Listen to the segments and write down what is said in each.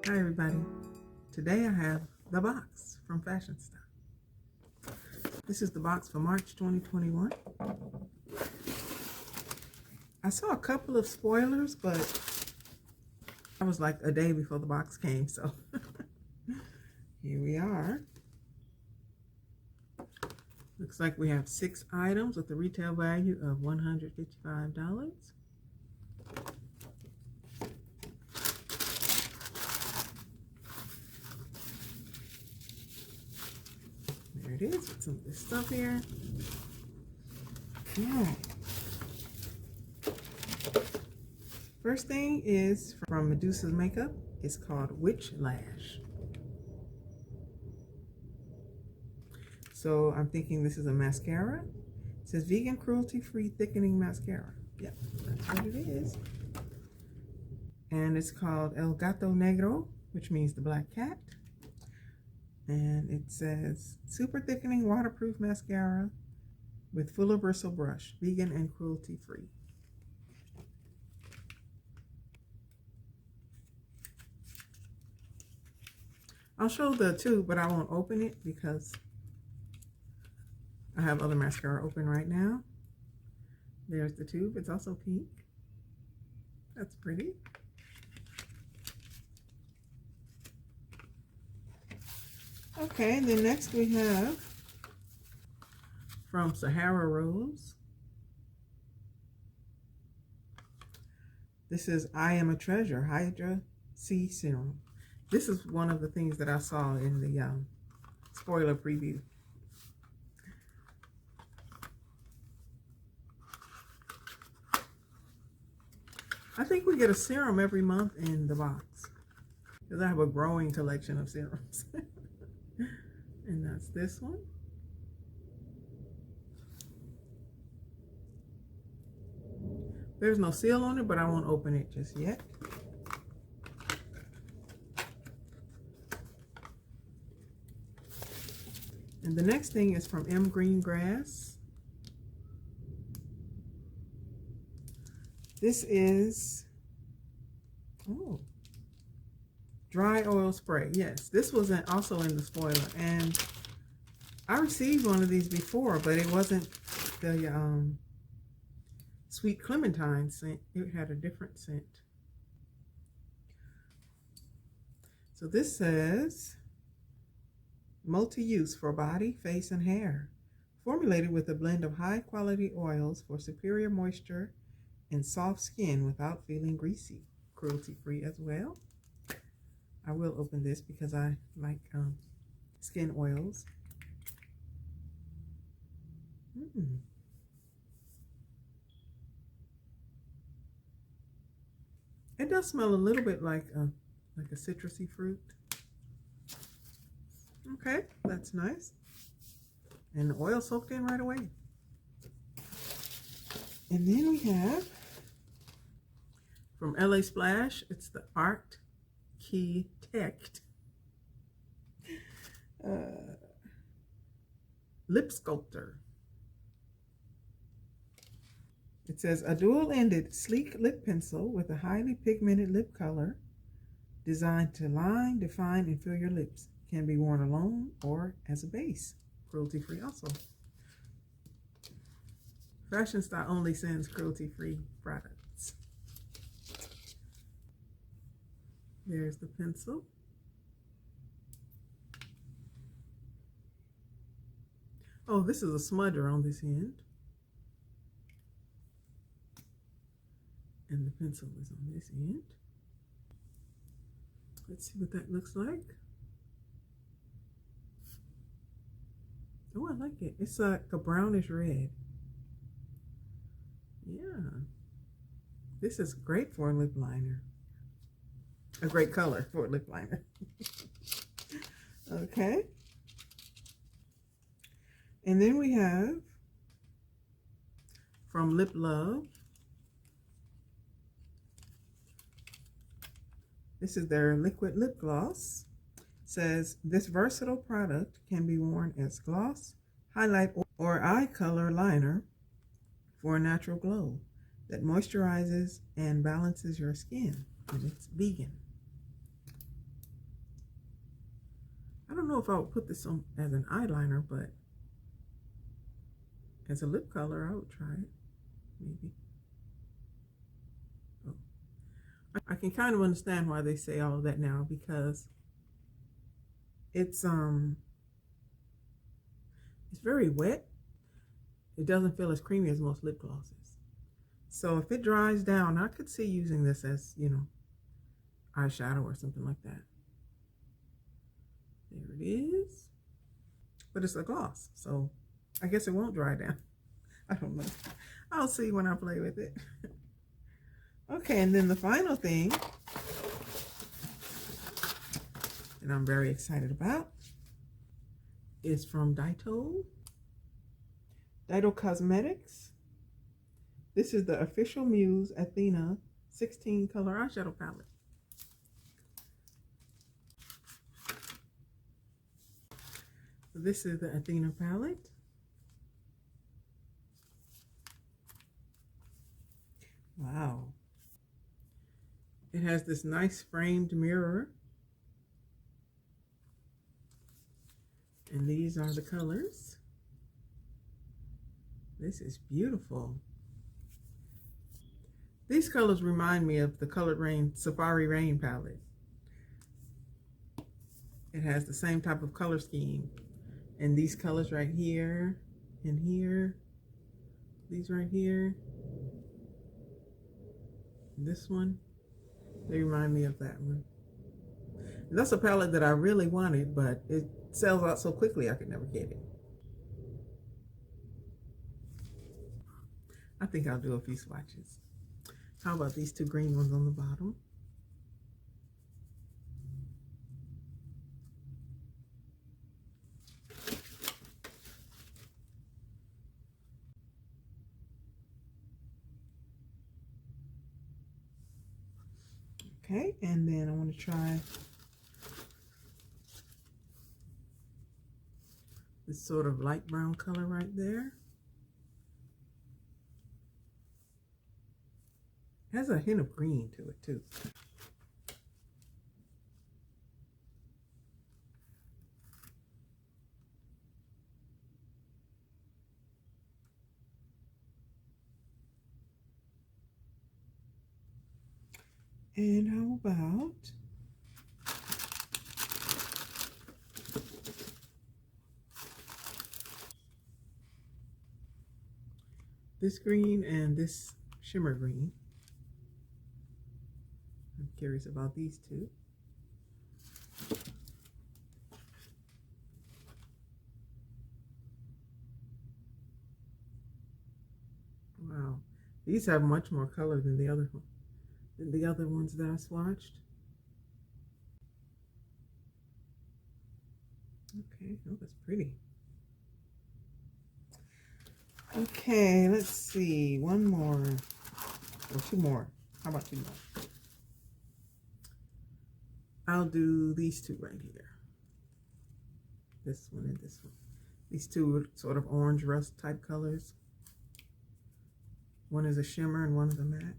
Hi everybody. Today I have the box from Fashionsta. This is the box for March 2021. I saw a couple of spoilers, but I was like a day before the box came, so here we are. Looks like we have 6 items with a retail value of $155. There it is with some of this stuff here. Alright. First thing is from Medusa's Makeup. It's called Witch Lash. So I'm thinking this is a mascara. It says vegan cruelty-free thickening mascara. Yep, that's what it is. And it's called El Gato Negro, which means the black cat. And it says super thickening waterproof mascara with fuller bristle brush, vegan and cruelty-free. I'll show the tube, but I won't open it because I have other mascara open right now. There's the tube. It's also pink. That's pretty. Okay, then next we have from Sahara Rose. This is I Am a Treasure Hydra C Serum. This is one of the things that I saw in the spoiler preview. I think we get a serum every month in the box because I have a growing collection of serums. And that's this one. There's no seal on it, but I won't open it just yet. And the next thing is from M. Greengrass. This is, dry oil spray. Yes, this was also in the spoiler. And I received one of these before, but it wasn't the sweet clementine scent. It had a different scent. So this says, multi-use for body, face, and hair. Formulated with a blend of high-quality oils for superior moisture and soft skin without feeling greasy. Cruelty-free as well. I will open this because I like skin oils. It does smell a little bit like a citrusy fruit. Okay, that's nice. And the oil soaked in right away. And then we have from LA Splash, it's the Architect Lip Sculptor. It says a dual-ended sleek lip pencil with a highly pigmented lip color designed to line, define, and fill your lips. Can be worn alone or as a base. Cruelty-free also. Fashionsta only sends cruelty-free products. There's the pencil. Oh, this is a smudger on this end. And the pencil is on this end. Let's see what that looks like. Oh, I like it. It's like a brownish red. Yeah. This is great for a lip liner. A great color for a lip liner. Okay. And then we have from Lip Love. This is their liquid lip gloss. It says this versatile product can be worn as gloss, highlight, or eye color liner for a natural glow that moisturizes and balances your skin. And it's vegan. I don't know if I would put this on as an eyeliner, but as a lip color, I would try it, maybe. Oh. I can kind of understand why they say all of that now, because it's very wet. It doesn't feel as creamy as most lip glosses. So if it dries down, I could see using this as, you know, eyeshadow or something like that. There it is. But it's a gloss, so I guess it won't dry down. I don't know. I'll see when I play with it. Okay, and then the final thing, and I'm very excited about, is from Dito Cosmetics. This is the Official Muse Athena 16 color eyeshadow palette. So this is the Athena palette. Wow. It has this nice framed mirror. And these are the colors. This is beautiful. These colors remind me of the Colored Rain Safari Rain palette. It has the same type of color scheme. And these colors right here and here. These right here. This one. They remind me of that one. And that's a palette that I really wanted, but it sells out so quickly I could never get it. I think I'll do a few swatches. How about these two green ones on the bottom? Okay, and then I want to try this sort of light brown color right there. It has a hint of green to it too. And how about this green and this shimmer green? I'm curious about these two. Wow, these have much more color than the other ones that I swatched. Okay, oh, that's pretty. Okay, let's see, one more, or two more. How about two more? I'll do these two right here. This one and this one. These two sort of orange rust type colors. One is a shimmer and one is a matte.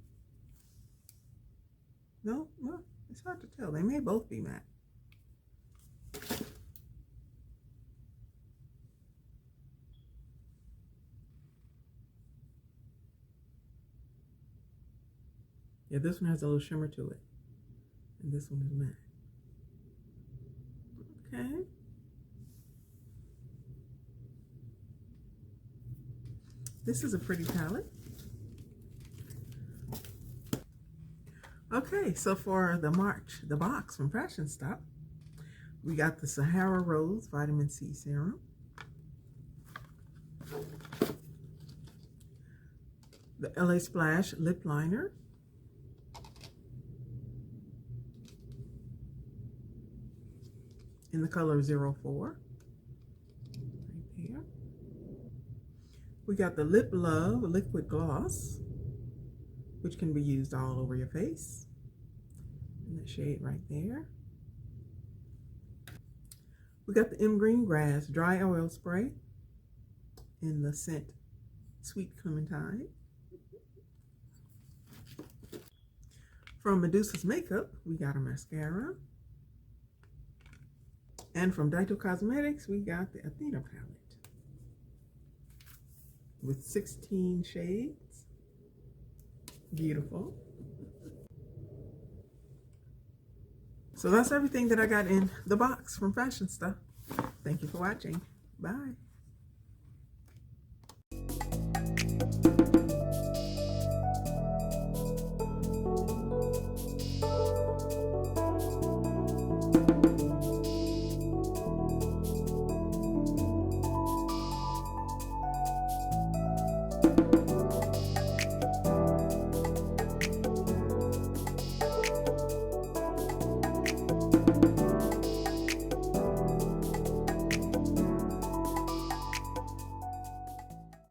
No, well, it's hard to tell. They may both be matte. Yeah, this one has a little shimmer to it. And this one is matte. Okay. This is a pretty palette. Okay, so for the box from Fashionsta, we got the Sahara Rose Vitamin C Serum, the LA Splash Lip Liner, in the color 04, right there. We got the Lip Love Liquid Gloss, which can be used all over your face, in the shade right there. We got the M Green Grass Dry Oil Spray in the scent Sweet Clementine. From Medusa's Makeup, we got a mascara. And from Daito Cosmetics, we got the Athena palette with 16 shades. Beautiful. So that's everything that I got in the box from Fashionsta. Thank you for watching. Bye.